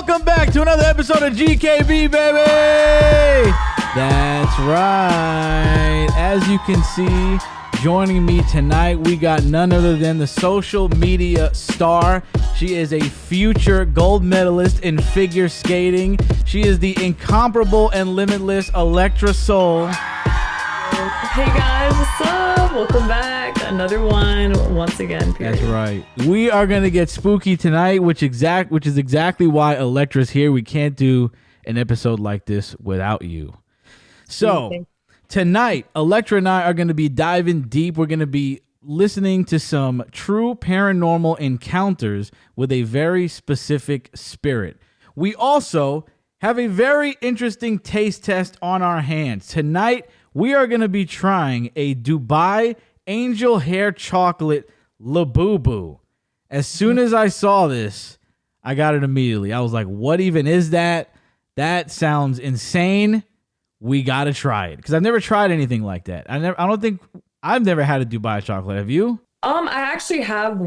Welcome back to another episode of GKB, baby! That's right. As you can see, joining me tonight, we got none other than the social media star. She is a future gold medalist in figure skating. She is the incomparable and limitless Electra Soul. Hey guys, what's up? Welcome back. Another one once again. Period. That's right. We are going to get spooky tonight, which is exactly why Electra's here. We can't do an episode like this without you. So tonight, Electra and I are going to be diving deep. We're going to be listening to some true paranormal encounters with a very specific spirit. We also have a very interesting taste test on our hands. Tonight, we are going to be trying a Dubai Angel Hair Chocolate Labubu. As soon as I saw this, I got it immediately. I was like, what even is that? That sounds insane. We got to try it. Because I've never tried anything like that. I've never had a Dubai chocolate. Have you? I actually have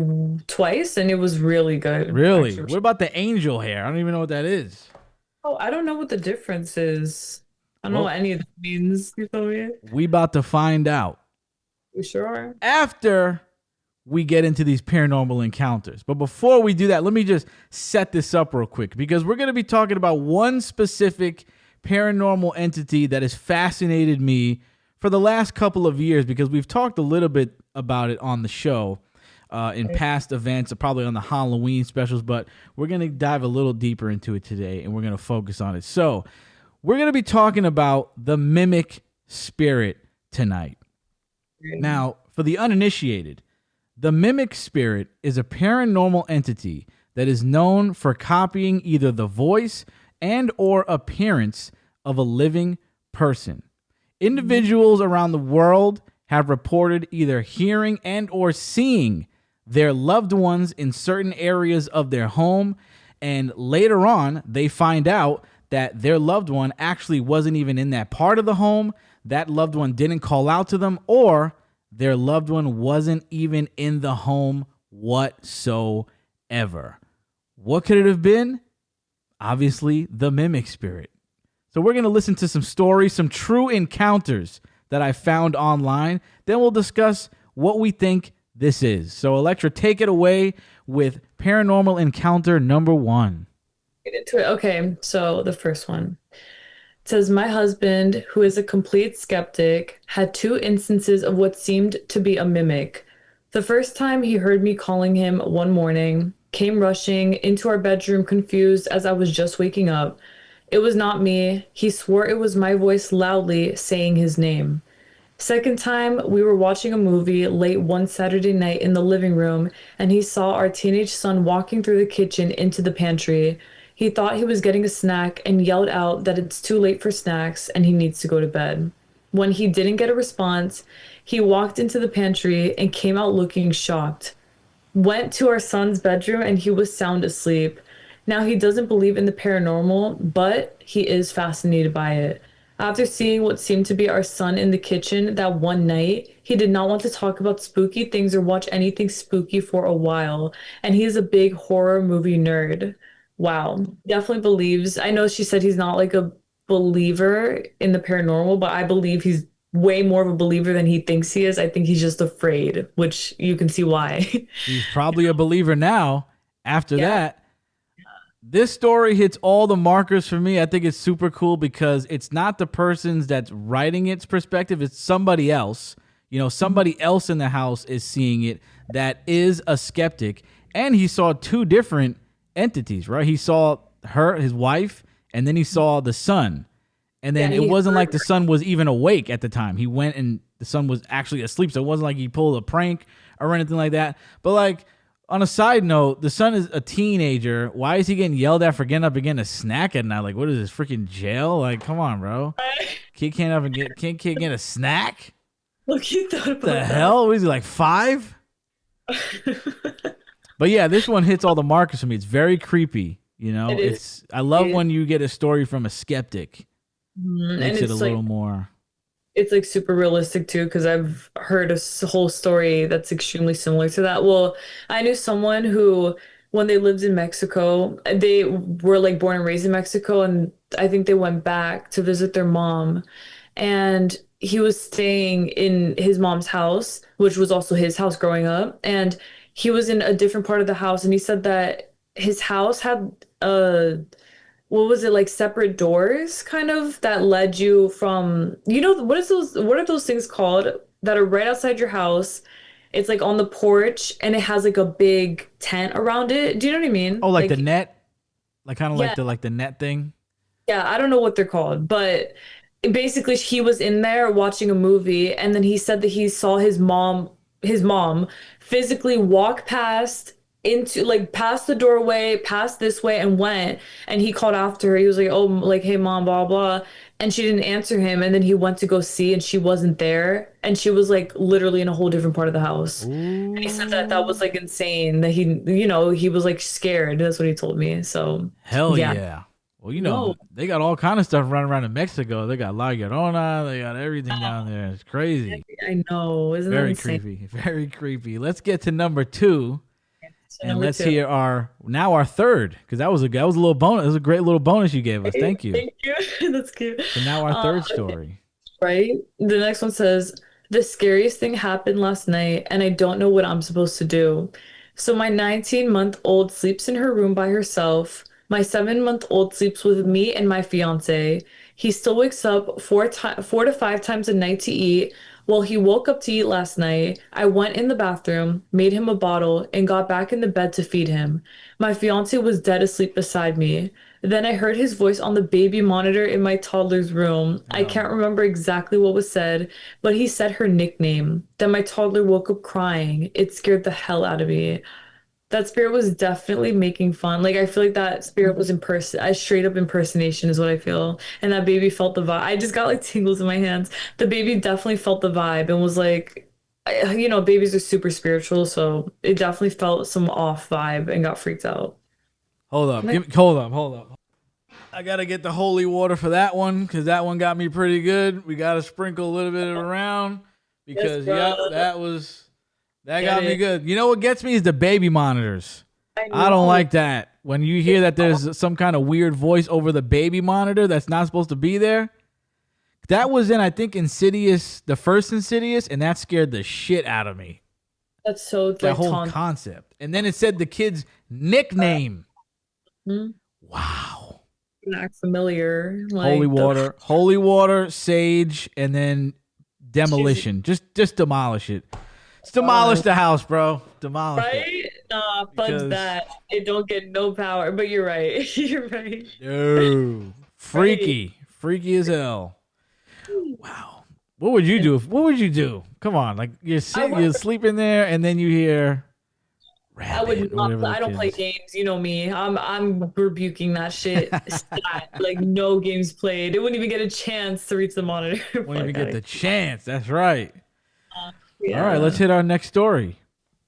twice and it was really good. Really? Actually. What about the angel hair? I don't even know what that is. Oh, I don't know what the difference is. I don't know what any of that means. You feel me? We about to find out. You sure? After we get into these paranormal encounters. But before we do that, let me just set this up real quick because we're going to be talking about one specific paranormal entity that has fascinated me for the last couple of years because we've talked a little bit about it on the show in past events, probably on the Halloween specials, but we're going to dive a little deeper into it today and we're going to focus on it. So we're going to be talking about the mimic spirit tonight. Now, for the uninitiated, the mimic spirit is a paranormal entity that is known for copying either the voice and or appearance of a living person. Individuals around the world have reported either hearing and or seeing their loved ones in certain areas of their home, and later on, they find out that their loved one actually wasn't even in that part of the home, that loved one didn't call out to them, or their loved one wasn't even in the home whatsoever. What could it have been? Obviously, the mimic spirit. So we're going to listen to some stories, some true encounters that I found online. Then we'll discuss what we think this is. So Electra, take it away with paranormal encounter number 1. Get into it. Okay, so the first one. It says, my husband, who is a complete skeptic, had 2 instances of what seemed to be a mimic. The first time he heard me calling him one morning, came rushing into our bedroom confused as I was just waking up. It was not me. He swore it was my voice loudly saying his name. Second time, we were watching a movie late one Saturday night in the living room, and he saw our teenage son walking through the kitchen into the pantry. He thought he was getting a snack and yelled out that it's too late for snacks and he needs to go to bed. When he didn't get a response, he walked into the pantry and came out looking shocked. Went to our son's bedroom and he was sound asleep. Now he doesn't believe in the paranormal, but he is fascinated by it. After seeing what seemed to be our son in the kitchen that one night, he did not want to talk about spooky things or watch anything spooky for a while, and he is a big horror movie nerd. Wow. Definitely believes. I know she said he's not like a believer in the paranormal, but I believe he's way more of a believer than he thinks he is. I think he's just afraid, which you can see why. He's probably a believer now after that. This story hits all the markers for me. I think it's super cool because it's not the person's that's writing its perspective. It's somebody else. You know, somebody else in the house is seeing it that is a skeptic. And he saw 2 different entities, right? He saw her, his wife, and then he saw the son. And then it wasn't like the son was even awake at the time. He went and the son was actually asleep. So it wasn't like he pulled a prank or anything like that. But like, on a side note, the son is a teenager. Why is he getting yelled at for getting up and getting a snack at night? Like, what is this, freaking jail? Like, come on, bro. Kid can't get a snack? Look, you thought about the hell? What is he, like 5? But yeah, this one hits all the markers for me. It's very creepy. You know, I love when you get a story from a skeptic. Makes it a little more. It's like super realistic too, because I've heard a whole story that's extremely similar to that. Well, I knew someone who when they lived in Mexico. They were like born and raised in Mexico, and I think they went back to visit their mom. And he was staying in his mom's house, which was also his house growing up. And he was in a different part of the house, and he said that his house had what was it, like separate doors kind of that led you from, what are those things called that are right outside your house? It's like on the porch and it has like a big tent around it. Do you know what I mean? Oh, like the Like, net, like kind of yeah, like the net thing. yeah, I don't know what they're called, but basically he was in there watching a movie, and then he said that he saw his mom physically walk past into like past the doorway, past this way and went, and he called after her. He was like, "Oh, like hey mom, blah blah." And she didn't answer him, and then he went to go see and she wasn't there, and she was like literally in a whole different part of the house. And he said that that was Ooh, like insane, that he was like scared. That's what he told me. So, hell yeah. yeah. Well, No. they got all kind of stuff running around in Mexico. They got La Llorona. They got everything down there. It's crazy. I know. Isn't that Very insane? creepy. Very creepy. Let's get to number two, So and number let's two. hear our third, because that was a little bonus. That was a great little bonus you gave us. Right? Thank you. Thank you. That's cute. So now our third Okay, story. right? The next one says, the scariest thing happened last night, and I don't know what I'm supposed to do. So my 19-month-old sleeps in her room by herself. My 7-month-old sleeps with me and my fiance. He still wakes up 4 to 5 times a night to eat. Well, he woke up to eat last night. I went in the bathroom, made him a bottle, and got back in the bed to feed him. My fiance was dead asleep beside me. Then I heard his voice on the baby monitor in my toddler's room. I Oh can't no. remember exactly what was said, but he said her nickname. Then my toddler woke up crying. It scared the hell out of me. That spirit was definitely making fun. Like, I feel like that spirit was a straight up impersonation is what I feel. And that baby felt the vibe. I just got like tingles in my hands. The baby definitely felt the vibe and was like, babies are super spiritual, so it definitely felt some off vibe and got freaked out. Hold up. Hold up. I gotta get the holy water for that one, because that one got me pretty good. We gotta sprinkle a little bit of it around, Yes, because bro. yep, that Get got me it. good. You know what gets me is the baby monitors. I I don't know. like that. When you hear that there's some kind of weird voice over the baby monitor that's not supposed to be there. That was in, I think, Insidious, the first Insidious, and that scared the shit out of me. That's so That like whole taunt. concept. And then it said the kid's nickname. Wow. Act familiar. Like the Holy water, sage, and then she's demolition. Just demolish it. Just demolish gone. the house, bro. Demolish it. Right? Nah, fudge Because that. It don't get no power. But you're right. You're right. no. Right. Freaky as hell. Wow. What would you do? Come on, like I would you're sleeping there, and then you hear I rabbit would or not whatever the I don't kid play is. games, you know me. I'm rebuking that shit. Stat. Like no games played. It wouldn't even get a chance to reach the monitor. Won't even Fuck get out of the chance. That's right. All right, let's Yeah. hit our next story.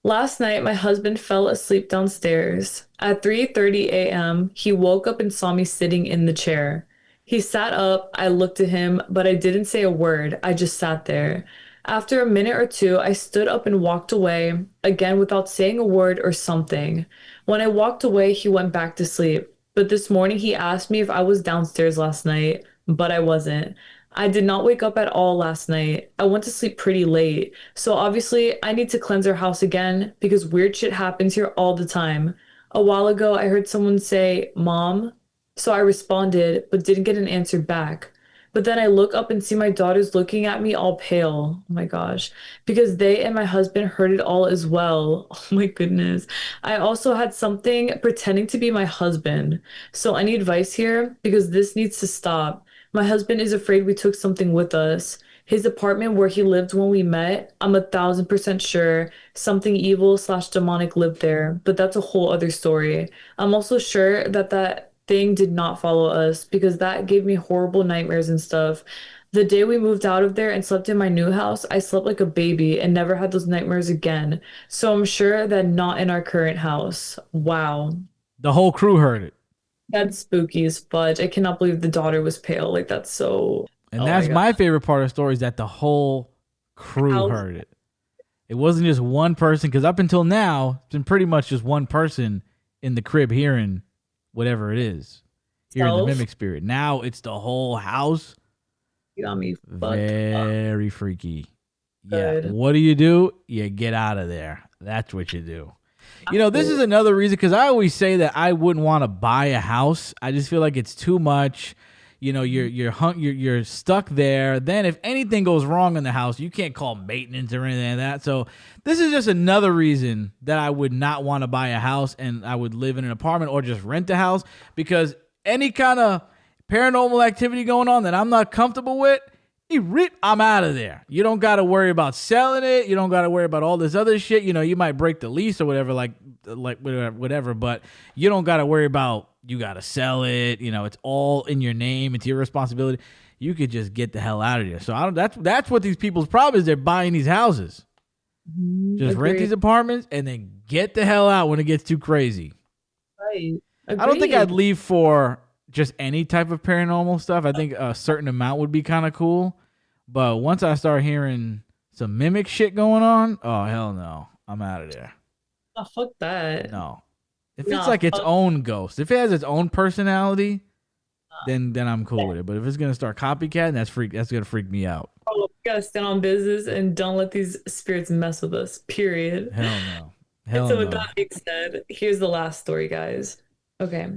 Last night, my husband fell asleep downstairs. At 3:30 a.m., he woke up and saw me sitting in the chair. He sat up, I looked at him, but I didn't say a word. I just sat there. After a minute or two, I stood up and walked away, again without saying a word or something. When I walked away, he went back to sleep. But this morning, he asked me if I was downstairs last night, but I wasn't. I did not wake up at all last night. I went to sleep pretty late. So obviously, I need to cleanse our house again because weird shit happens here all the time. A while ago, I heard someone say, Mom. So I responded, but didn't get an answer back. But then I look up and see my daughters looking at me all pale. Oh my gosh. Because they and my husband heard it all as well. Oh my goodness. I also had something pretending to be my husband. So any advice here? Because this needs to stop. My husband is afraid we took something with us. His apartment where he lived when we met, I'm 1,000% sure something evil slash demonic lived there, but that's a whole other story. I'm also sure that that thing did not follow us because that gave me horrible nightmares and stuff. The day we moved out of there and slept in my new house, I slept like a baby and never had those nightmares again. So I'm sure that not in our current house. Wow. The whole crew heard it. That's spooky as fudge. I cannot believe the daughter was pale. Like that's so. And Oh my that's God. my favorite part of the story, is that the whole crew How heard it. It wasn't just one person, because up until now, it's been pretty much just one person in the crib hearing whatever it is, hearing the Self, mimic spirit. Now it's the whole house. you got me fucked up Very freaky. Yeah. good. What do? You get out of there. That's what you do. This is Absolutely. another reason because I always say that I wouldn't want to buy a house. I just feel like it's too much. You're stuck there. Then if anything goes wrong in the house, you can't call maintenance or anything like that. So this is just another reason that I would not want to buy a house and I would live in an apartment or just rent a house because any kind of paranormal activity going on that I'm not comfortable with, I'm out of there. You don't got to worry about selling it. You don't got to worry about all this other shit. You might break the lease or whatever, like whatever. But you don't got to worry about you got to sell it. It's all in your name. It's your responsibility. You could just get the hell out of there. So I don't. That's what these people's problem is. They're buying these houses, just rent these Agreed. apartments, and then get the hell out when it gets too crazy. Right. I don't think I'd Agreed. leave for just any type of paranormal stuff. I think a certain amount would be kind of cool. But once I start hearing some mimic shit going on, oh hell no. I'm out of there. Oh, fuck that. No. If it's Nah, like its fuck own ghost, if it has its own personality, then I'm cool with it. But if it's gonna start copycatting, that's gonna freak me out. oh, we gotta stand on business and don't let these spirits mess with us. Period. Hell no. And Hell so with no. that being said, here's the last story, guys. Okay.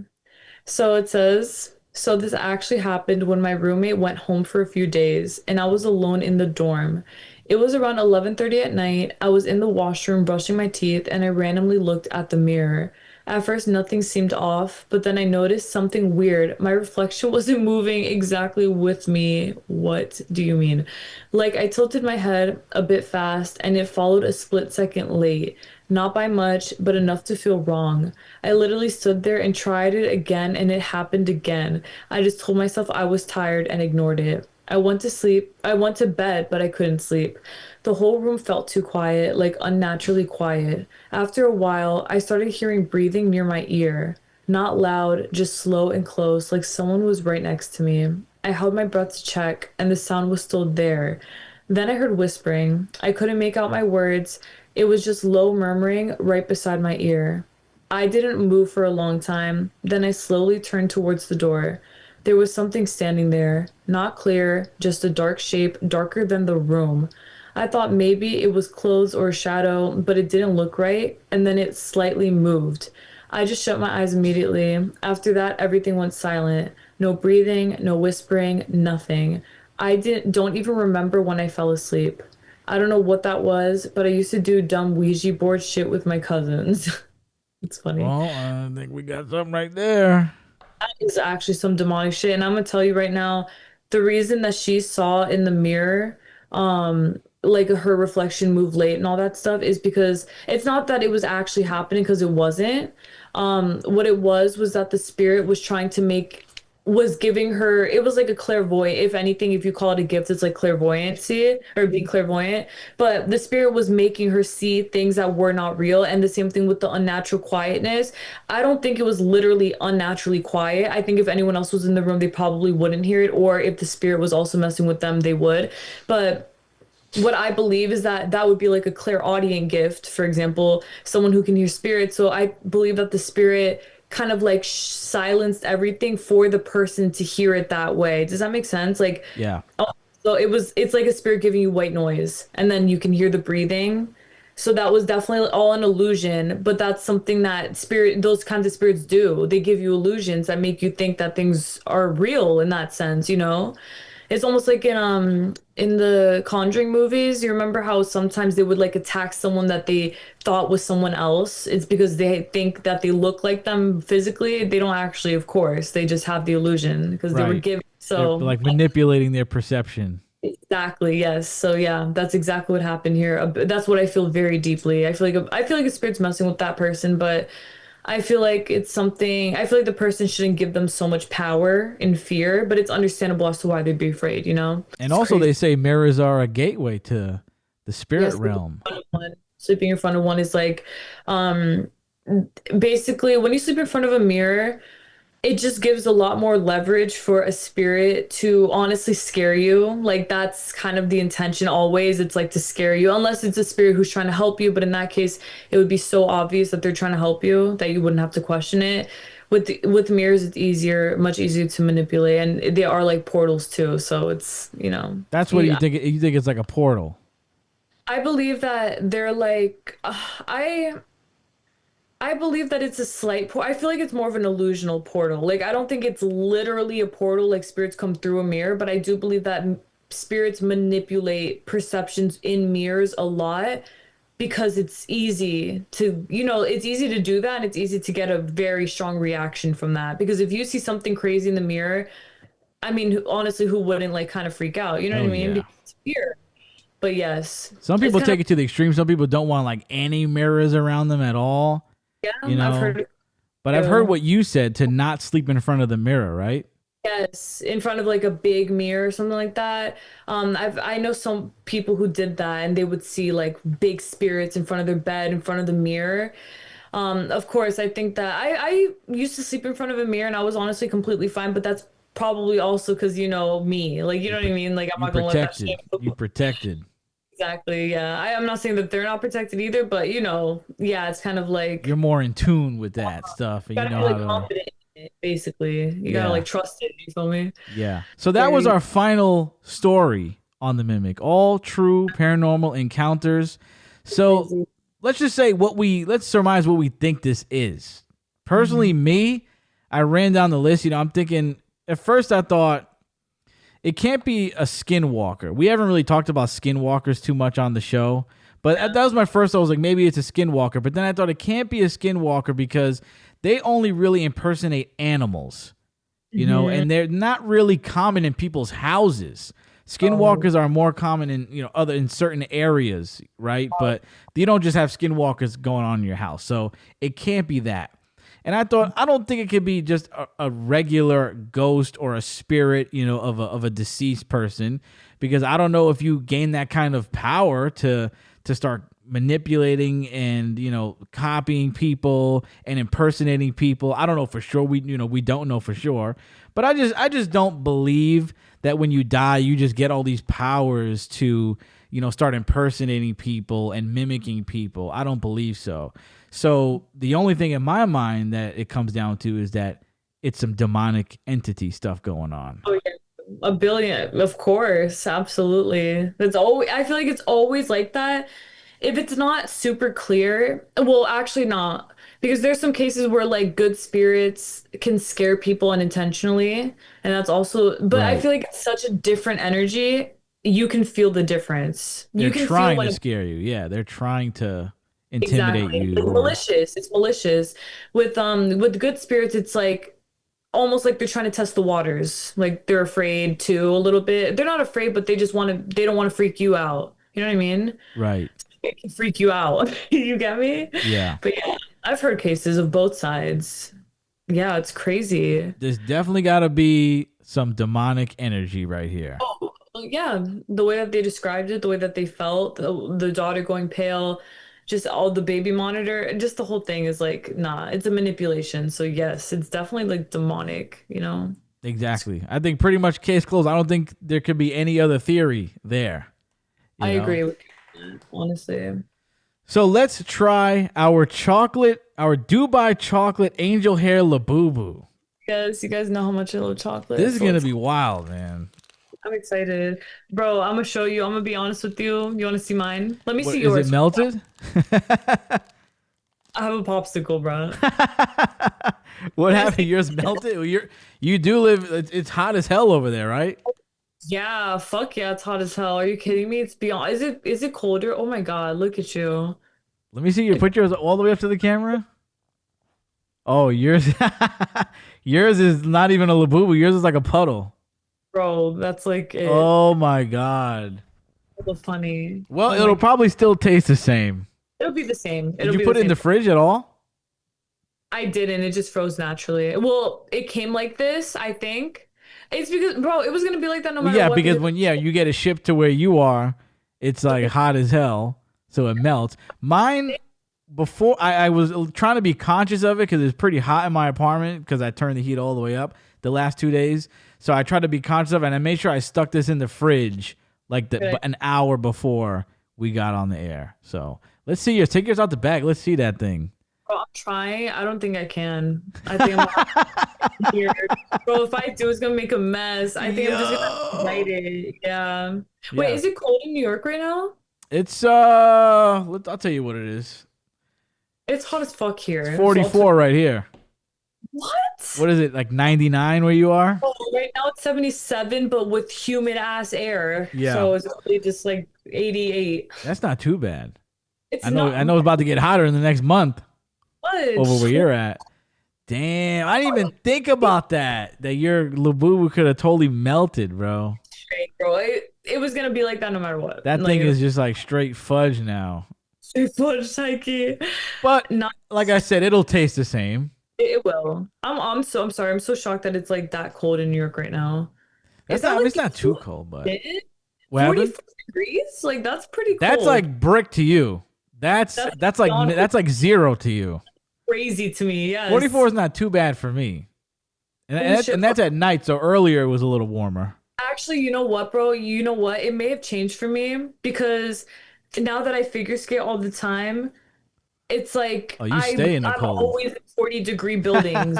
So it says, so this actually happened when my roommate went home for a few days and I was alone in the dorm. It was around 11:30 at night. I was in the washroom brushing my teeth and I randomly looked at the mirror. At first, nothing seemed off, but then I noticed something weird. My reflection wasn't moving exactly with me. What do you mean? Like I tilted my head a bit fast and it followed a split second late. Not by much, but enough to feel wrong. I literally stood there and tried it again, and it happened again. I just told myself I was tired and ignored it. I went to sleep. I went to bed, but I couldn't sleep. The whole room felt too quiet, like unnaturally quiet. After a while, I started hearing breathing near my ear. Not loud, just slow and close, like someone was right next to me. I held my breath to check, and the sound was still there. Then I heard whispering. I couldn't make out my words. It was just low murmuring right beside my ear. I didn't move for a long time. Then I slowly turned towards the door. There was something standing there, not clear, just a dark shape, darker than the room. I thought maybe it was clothes or a shadow, but it didn't look right, and then it slightly moved. I just shut my eyes immediately. After that, everything went silent. No breathing, no whispering, nothing. I didn't don't even remember when I fell asleep. I don't know what that was, but I used to do dumb Ouija board shit with my cousins. It's funny. Well, I think we got something right there. Is actually some demonic shit. And I'm gonna tell you right now, the reason that she saw in the mirror, like her reflection move late and all that stuff is because it's not that it was actually happening because it wasn't. What it was that the spirit was trying to make was giving her it was like a clairvoyant if anything if you call it a gift it's like clairvoyancy or being clairvoyant but the spirit was making her see things that were not real and the same thing with the unnatural quietness. I don't think it was literally unnaturally quiet. I think if anyone else was in the room they probably wouldn't hear it or if the spirit was also messing with them they would, but what I believe is that that would be like a clairaudient gift, for example, someone who can hear spirits. So I believe that the spirit kind of like silenced everything for the person to hear it that way. Does that make sense? Like, Yeah. oh, so it's like a spirit giving you white noise, and then you can hear the breathing. So that was definitely all an illusion, but that's something that those kinds of spirits do. They give you illusions that make you think that things are real in that sense, you know? It's almost like in the Conjuring movies, you remember how sometimes they would like attack someone that they thought was someone else? It's because they think that they look like them physically. They don't actually, of course. They just have the illusion because they were Right. given. They're So like manipulating their perception. exactly, yes. So yeah, that's exactly what happened here. That's what I feel very deeply. I feel like a spirit's messing with that person, but I feel like it's something, I feel like the person shouldn't give them so much power and fear, but it's understandable as to why they'd be afraid, you know? And It's also, crazy. they say mirrors are a gateway to the spirit Yes, realm. sleeping in front of one is like, um, basically when you sleep in front of a mirror, it just gives a lot more leverage for a spirit to honestly scare you. Like that's kind of the intention always. It's like to scare you, unless it's a spirit who's trying to help you. But in that case, it would be so obvious that they're trying to help you that you wouldn't have to question it. With mirrors, it's easier, much easier to manipulate, and they are like portals too. So it's, That's what you think. You think it's like a portal. I believe that they're like I believe that it's a slight I feel like it's more of an illusional portal. Like I don't think it's literally a portal like spirits come through a mirror, but I do believe that spirits manipulate perceptions in mirrors a lot because it's easy to, it's easy to do that and it's easy to get a very strong reaction from that. Because if you see something crazy in the mirror, I mean, honestly, who wouldn't like kind of freak out? You know what Oh I mean? yeah. Because it's fear. But yes, Some it's people kind of, take it to the extreme. Some people don't want like any mirrors around them at all. yeah, You I've know. heard it But I've heard too. what you said to not sleep in front of the mirror, right? Yes, in front of like a big mirror or something like that. I know some people who did that and they would see like big spirits in front of their bed, in front of the mirror. Of course, I think that I used to sleep in front of a mirror and I was honestly completely fine, but that's probably also because me. Like, you You know what I pr- mean? Like I'm you not gonna let that protected. shit You go. protected. Exactly, yeah. I'm not saying that they're not protected either, but yeah, it's kind of You're like more in tune with that stuff, and you gotta know be how like to. confident in it, basically. You gotta Yeah, like trust it, you feel me? yeah. So that was Very our final story on the Mimic. All true paranormal encounters. So crazy. let's just say let's surmise what we think this is. Personally, Mhm. me, I ran down the list. I'm thinking at first I thought it can't be a skinwalker. We haven't really talked about skinwalkers too much on the show, but that was my first. I was like, maybe it's a skinwalker, but then I thought it can't be a skinwalker because they only really impersonate animals, Mhm. and they're not really common in people's houses. Oh, Skinwalkers are more common in other in certain areas, right? But you don't just have skinwalkers going on in your house, so it can't be that. And I thought, I don't think it could be just a regular ghost or a spirit, of a deceased person, because I don't know if you gain that kind of power to start manipulating and copying people and impersonating people. I don't know for sure. We don't know for sure, but I just don't believe that when you die you just get all these powers to start impersonating people and mimicking people. I don't believe so. So the only thing in my mind that it comes down to is that it's some demonic entity stuff going on. oh yeah. A billion, of course, absolutely. That's always, I feel like it's always like that. If it's not super clear, well, actually not, because there's some cases where like good spirits can scare people unintentionally, and that's also, but I Right. feel like it's such a different energy. You can feel the difference. They're You can feel trying when to a scare you. Yeah, they're trying to intimidate exactly. you It's or malicious. It's malicious. With good spirits, it's like almost like they're trying to test the waters. Like they're afraid too a little bit. They're not afraid, but they don't want to freak you out. You know what I mean? right. It can freak you out. You get me? Yeah. But yeah, I've heard cases of both sides. Yeah, it's crazy. There's definitely got to be some demonic energy right here. Oh, yeah, the way that they described it, the way that they felt, the daughter going pale, just all the baby monitor, just the whole thing is like, nah, it's a manipulation. So yes, it's definitely like demonic. Exactly. I think pretty much case closed. I don't think there could be any other theory there, I you know. agree with you, honestly. So let's try our Dubai chocolate angel hair labubu. Yes, you guys know how much I love chocolate, This is so gonna be wild, man. I'm excited. Bro, I'm gonna show you. I'm gonna be honest with you. You wanna see mine? Let me What see is it yours. melted? I have a popsicle, bro. What Let me happened? see. Yours melted? Well, you do live. It's hot as hell over there, right? Yeah, fuck yeah, it's hot as hell. Are you kidding me? It's beyond. Is it colder? Oh my God, look at you. Let me see. You put yours all the way up to the camera. Oh, yours. Yours is not even a labubu. Yours is like a puddle. Bro, that's like it. Oh my god. So funny. Well, Oh my it'll God. probably still taste the same. It'll be the same. Did It'll you be the put it in same. the fridge at all? I didn't. It just froze naturally. Well, it came like this, I think. It's because, bro, it was gonna be like that no Well, matter yeah, what because because when you get it shipped to where you are, it's like hot as hell, so it melts. Mine before I was trying to be conscious of it because it's pretty hot in my apartment because I turned the heat all the way up the last 2 days. So I tried to be conscious of it, and I made sure I stuck this in the fridge like an hour before we got on the air. So let's see yours. Take yours out the bag. Let's see that thing. Bro, I'm trying. I don't think I can. I think I'm not here. Bro, if I do, it's gonna make a mess. I think I'm just gonna write it. Yeah. Wait, Yeah. is it cold in New York right now? It's I'll tell you what it is. It's hot as fuck here. It's So I'll 44 right here. What? What is it, like 99 where you are? Oh, right now it's 77, but with humid ass air. Yeah. So it's really just like 88. That's not too bad. It's I know not I know it's about to get hotter in the next month much. over where you're at. Damn, I didn't even think about that. That your Labubu could have totally melted, bro. Straight, bro. It was gonna be like that no matter what. That Like, thing is just like straight fudge now. straight fudge psyche. But Not like I said, it'll taste the same. it will. I'm sorry. I'm so shocked that it's like that cold in New York right now. That's Is that not. I mean, like it's not too cold, but it? what happened? 44 degrees? Like that's pretty cold. That's like brick to you. That's beyond like zero to you. crazy to me. Yes. 44 is not too bad for me. And that's at night, so earlier it was a little warmer. Actually, you know what, bro? You know what? It may have changed for me because now that I figure skate all the time, it's like Oh, you stay in the I'm cold. always in 40-degree buildings.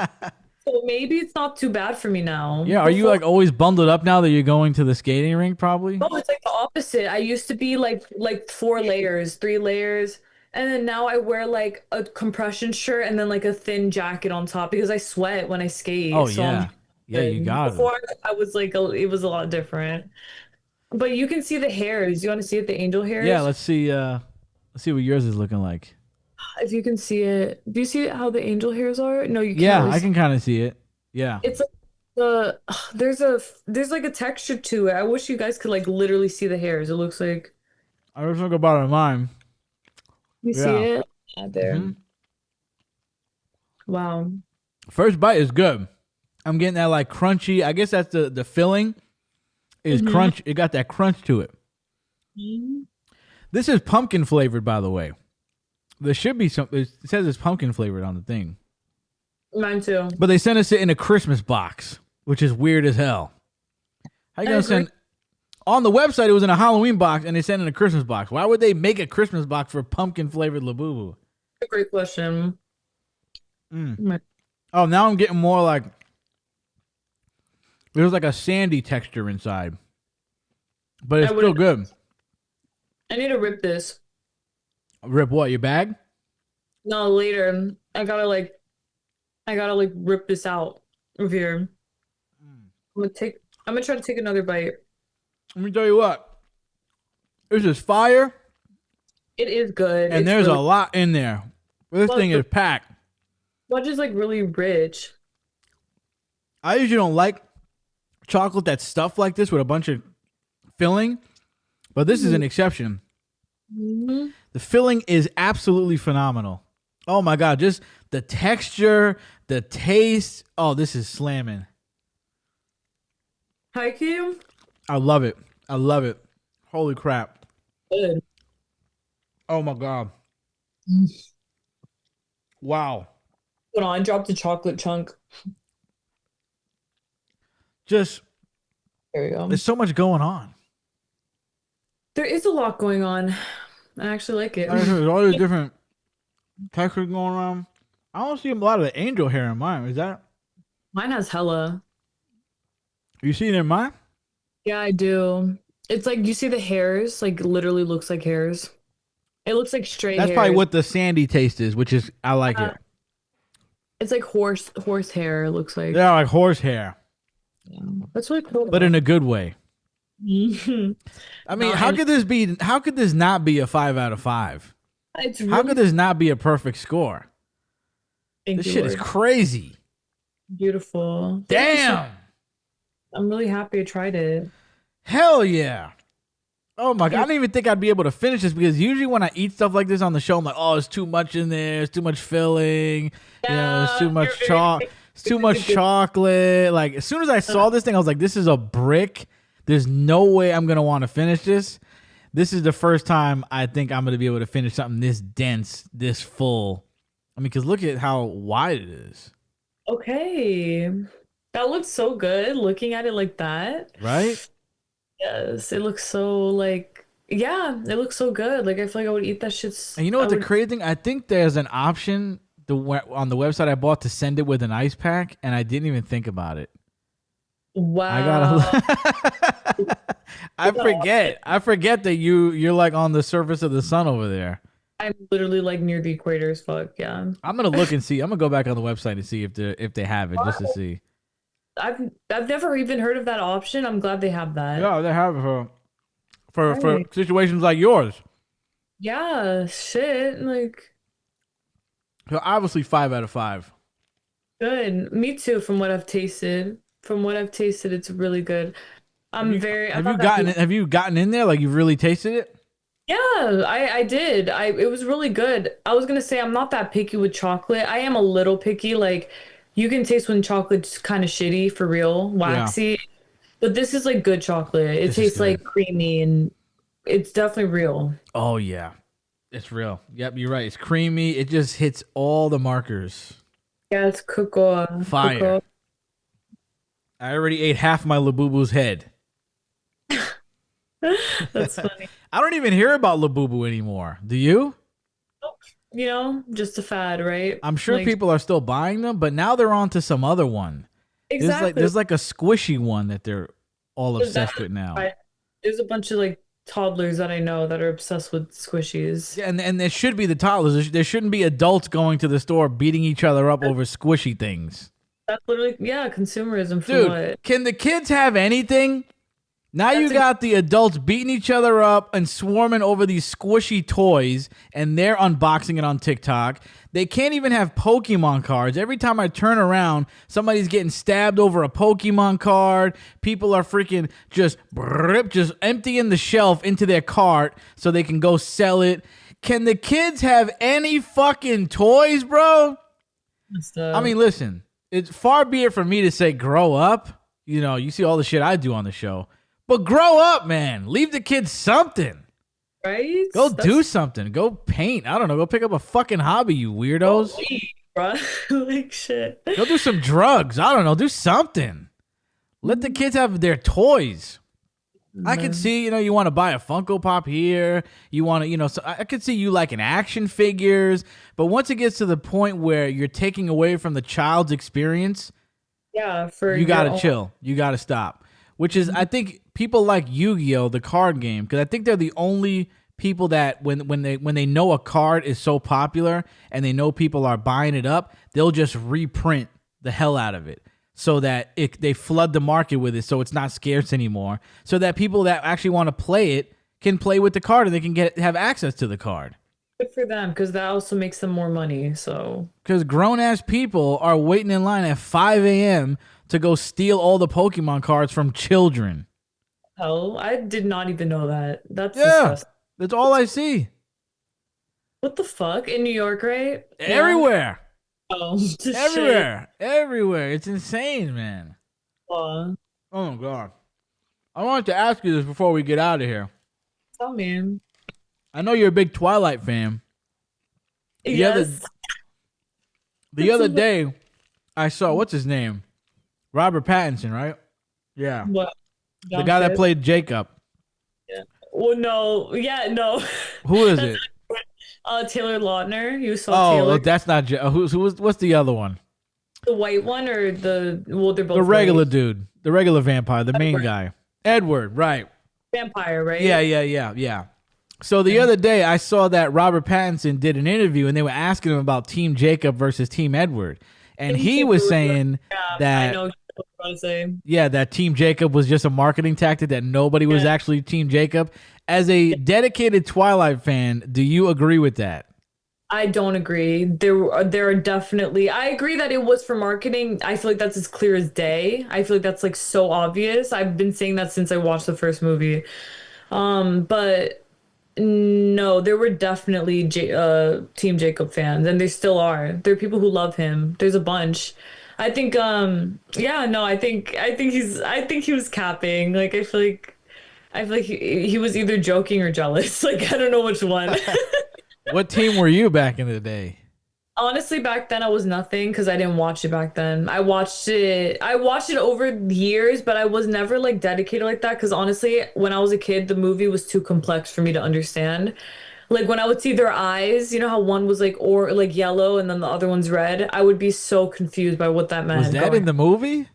So maybe it's not too bad for me now. Yeah, are you like always bundled up now that you're going to the skating rink probably? No, it's like the opposite. I used to be like 4 layers, 3 layers, and then now I wear like a compression shirt and then like a thin jacket on top because I sweat when I skate. Oh So yeah. Yeah, you got it. before I was like it was a lot different. But you can see the hairs. You want to see it, the angel hairs? Yeah, let's see what yours is looking like. If you can see it. Do you see how the angel hairs are? No, you can't. Yeah, really I see. can kind of see it. Yeah. It's like there's like a texture to it. I wish you guys could like literally see the hairs. It looks like I was thinking about it on mine. you see Yeah. it out there. Mhm. Wow. First bite is good. I'm getting that like crunchy. I guess that's the filling is crunch. It got that crunch to it. This is pumpkin flavored, by the way. There should be some. It says it's pumpkin flavored on the thing, Mine too. but they sent us it in a Christmas box, which is weird as hell. How you I gonna agree. send? On the website, it was in a Halloween box, and they sent it in a Christmas box. Why would they make a Christmas box for pumpkin flavored Labubu? A great question. Oh, now I'm getting more like there's like a sandy texture inside, but it's I still wouldn't- good. I need to rip this. Rip what? Your bag? No, later. I gotta like rip this out of here. I'm gonna try to take another bite. Let me tell you what. This is fire, It is good. and It's there's a really, lot in there. This Well, thing is packed. fudge is like really rich. I usually don't like chocolate that's stuffed like this with a bunch of filling, but this is an exception. The filling is absolutely phenomenal. Oh my God, just the texture, the taste. Oh, this is slamming. Hi, Kim. I love it. I love it. Holy crap. Good. Oh my God. Wow. Hold on, I dropped a chocolate chunk. Just, There we go. there's so much going on. There is a lot going on. I actually like it. There's all these different textures going on. I don't see a lot of the angel hair in mine. Is that, Mine has hella. you see it in mine? Yeah, I do. It's like you see the hairs, like literally looks like hairs. It looks like straight That's hairs. probably what the sandy taste is, which is, I like it. It's like horse hair, it looks like. They're like horse hair, That's really cool. but in a good way. Mhm. I mean, No, how and- could this be? How could this not be a 5 out of 5? It's How really could this not be a perfect score? thank This you, shit is Lord. crazy. Beautiful. Thank you so- Damn. I'm really happy I tried it. Hell yeah. Oh my God. I didn't even think I'd be able to finish this because usually when I eat stuff like this on the show, I'm like, oh, it's too much in there. It's too much filling. It's too much It's too much chocolate. Like, as soon as I saw this thing, I was like, this is a brick. There's no way I'm going to want to finish this. This is the first time I think I'm gonna be able to finish something this dense, this full. I mean, because look at how wide it is, Okay. That looks so good looking at it like that. right? Yes, it looks so like yeah, it looks so good. Like I feel like I would eat that And you know I what the would crazy thing? I think there's an option on the website I bought to send it with an ice pack, and I didn't even think about it. I wow. gotta. I forget that you're like on the surface of the sun over there. I'm literally like near the equator as fuck, yeah. I'm gonna look and see. I'm gonna go back on the website and see if they have it just to see. I've never even heard of that option. I'm glad they have that. Yeah, they have it for Right. situations like yours. Yeah, shit. Like So obviously 5 out of 5. good. Me too, from what I've tasted. From what I've tasted, it's really good. I'm not that picky. Have you gotten in there like you've really tasted it? Yeah, I did. It was really good. I was gonna say I'm not that picky with chocolate. I am a little picky. Like you can taste when chocolate's kind of shitty for real, Yeah, waxy. But this is like good chocolate. It this is tastes good. like creamy and it's definitely real. Oh yeah, it's real. Yep, you're right. It's creamy. It just hits all the markers. Yeah, it's cocoa. Fire. Cocoa. I already ate half my Labubu's head. That's funny. I don't even hear about Labubu anymore. Do you? Just a fad, right? I'm sure Like people are still buying them, but now they're on to some other one. exactly. There's like a squishy one that they're all There's that. obsessed with now. There's a bunch of like toddlers that I know that are obsessed with squishies. Yeah, and it should be the toddlers. There shouldn't be adults going to the store beating each other up over squishy things. That's literally, yeah, consumerism for Dude, what? can the kids have anything? Now you That's got the adults beating each other up and swarming over these squishy toys, and they're unboxing it on TikTok. They can't even have Pokemon cards. Every time I turn around, somebody's getting stabbed over a Pokemon card. People are freaking just emptying the shelf into their cart so they can go sell it. Can the kids have any fucking toys, bro? I stuff, mean, listen, it's far be it from me to say grow up. You know, you see all the shit I do on the show. But grow up, man. Leave the kids something. right? Go That's do something. Go paint. I don't know. Go pick up a fucking hobby, you weirdos. sweet, bro. Like shit. Go do some drugs. I don't know. Do something. Let the kids have their toys. I could Man. see, you want to buy a Funko Pop here. You want to, so I could see you liking action figures. But once it gets to the point where you're taking away from the child's experience, Yeah, for you your got to own. chill. You got to stop. Which is, I think, people like Yu-Gi-Oh, the card game, because I think they're the only people that when they know a card is so popular and they know people are buying it up, they'll just reprint the hell out of it so that they flood the market with it, so it's not scarce anymore. So that people that actually want to play it can play with the card and they can have access to the card. Good for them because that also makes them more money. So Because grown ass people are waiting in line at 5 a.m. to go steal all the Pokemon cards from children. hell, I did not even know that. That's Yeah, disgusting. that's all I see. What the fuck? In New York, right? Yeah. Everywhere. Oh, shit. Everywhere. Everywhere. It's insane, man. Aw. Oh, my God. I wanted to ask you this before we get out of here. Tell me. I know you're a big Twilight fan. The other Yes. the other day, I saw, what's his name? Robert Pattinson, right? Yeah. What? The guy that Downstairs? played Jacob. Yeah. Well, no. Yeah, no. Who is That's it? Taylor Lautner. You saw Oh, Taylor. that's not what's the other one? The white one or well, they're both The regular white. dude. The regular vampire, the main Edward. guy. Edward, right. Vampire, right? Yeah. So the other day, I saw that Robert Pattinson did an interview, and they were asking him about Team Jacob versus Team Edward, and he was saying Yeah, I that know what you're about to say. that Team Jacob was just a marketing tactic, that nobody was Yeah. actually Team Jacob. As a dedicated Twilight fan, do you agree with that? I don't agree. There are definitely. I agree that it was for marketing. I feel like that's as clear as day. I feel like that's like so obvious. I've been saying that since I watched the first movie. But no, there were definitely Team Jacob fans, and there still are. There are people who love him. There's a bunch. I think yeah, no, I think he was capping. Like I feel like I feel like he was either joking or jealous. Like I don't know which one. What team were you back in the day? Honestly, back then I was nothing because I didn't watch it back then. I watched it over the years, but I was never like dedicated like that because honestly, when I was a kid, the movie was too complex for me to understand. Like when I would see their eyes, you know how one was like or like yellow and then the other one's red, I would be so confused by what that Was meant that growing in up. the movie?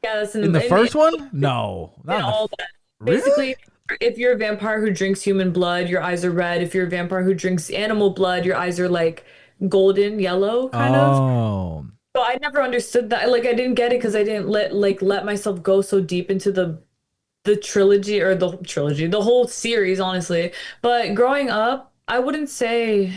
Yeah, that's In the in first one? No, not in the. all that. Really? Basically, if you're a vampire who drinks human blood, your eyes are red. If you're a vampire who drinks animal blood, your eyes are like golden yellow, kind of. Oh, So I never understood that. Like I didn't get it because I didn't let myself go so deep into the trilogy or the trilogy, the whole series, honestly. But growing up, I wouldn't say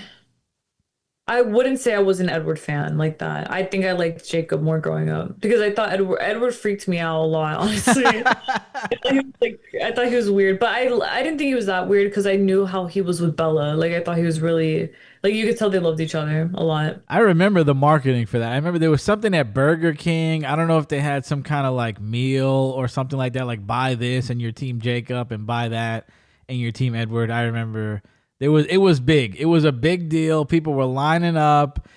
I was an Edward fan like that. I think I liked Jacob more growing up because I thought Edward freaked me out a lot, honestly. I thought he was weird, but I didn't think he was that weird because I knew how he was with Bella. Like I thought he was really like you could tell they loved each other a lot. I remember the marketing for that. I remember there was something at Burger King. I don't know if they had some kind of like meal or something like that, like buy this and your team Jacob and buy that and your team Edward. I remember it was big. It was a big deal. People were lining up.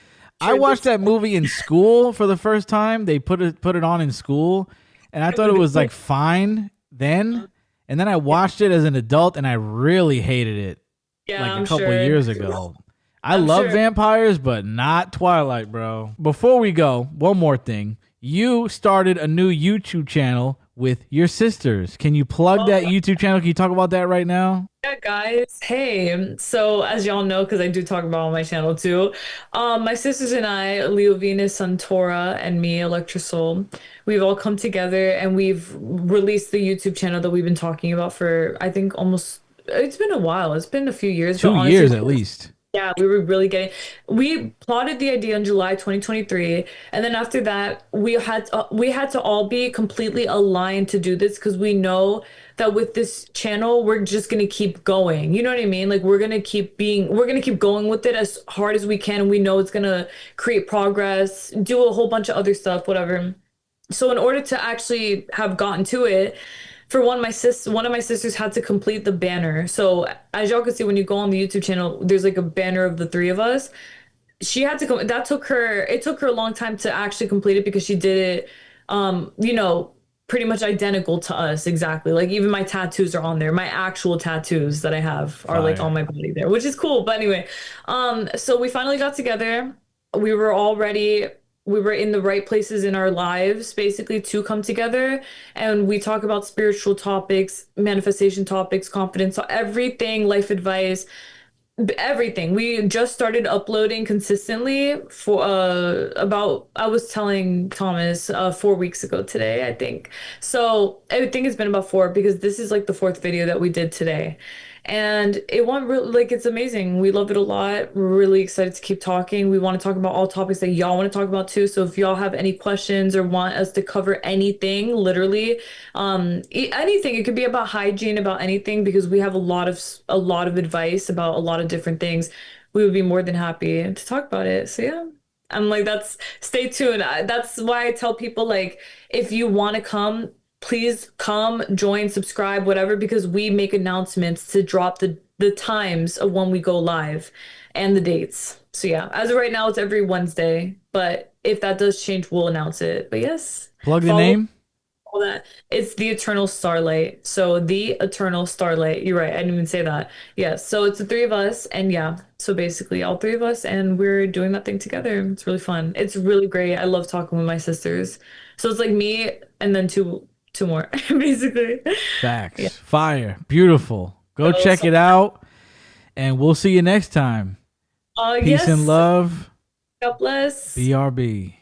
I Sure, watched that movie in school for the first time. They put it on in school, and I thought it was like fine then. And then I watched it as an adult, and I really hated it yeah, like a I'm couple sure. years ago. I I'm love sure. vampires, but not Twilight, bro. Before we go, one more thing. You started a new YouTube channel with your sisters. Can you plug that YouTube channel? Can you talk about that right now? Yeah, guys. Hey, so as y'all know, because I do talk about it on my channel too, my sisters and I, Leo Venus, Suntora, and me, Electra Soul, we've all come together and we've released the YouTube channel that we've been talking about for, I think, it's been a while. It's been a few years, but 2 years honestly, at least. yeah, we plotted the idea in July 2023, and then after that, we had to all be completely aligned to do this because we know that with this channel, we're just gonna keep going. You know what I mean? Like we're gonna keep going with it as hard as we can, and we know it's gonna create progress, do a whole bunch of other stuff, whatever. So in order to actually have gotten to it, for one of my sisters had to complete the banner. So as y'all can see when you go on the YouTube channel, there's like a banner of the three of us. She had to that took her a long time to actually complete it because she did it you know, pretty much identical to us exactly. Like even my tattoos are on there. My actual tattoos that I have are like on Fire. my body there, which is cool. But anyway, so we finally got together. We were all ready. We were in the right places in our lives basically to come together and we talk about spiritual topics, manifestation topics, confidence, everything, life advice, everything. We just started uploading consistently for about I was telling Thomas 4 weeks ago today, I think. So I think it's been about four because this is like the fourth video that we did today. And it went really like it's amazing. We love it a lot. We're really excited to keep talking. We want to talk about all topics that y'all want to talk about too. So if y'all have any questions or want us to cover anything, literally, anything, it could be about hygiene, about anything, because we have a lot of advice about a lot of different things. We would be more than happy to talk about it. So yeah, I'm like, that's stay tuned. That's why I tell people like, if you want to come, please come, join, subscribe, whatever, because we make announcements to drop the times of when we go live and the dates. So yeah, as of right now, it's every Wednesday, but if that does change, we'll announce it. But yes, Plug the follow name. all that. It's the Eternal Starlight. So the Eternal Starlight. You're right. I didn't even say that. Yeah. So it's the three of us, and yeah. So basically, all three of us, and we're doing that thing together. It's really fun. It's really great. I love talking with my sisters. So it's like me and then two more, basically. Yeah. Facts. Fire. Beautiful. Go So, check so it out, and we'll see you next time. Peace and yes. love. God bless. BRB.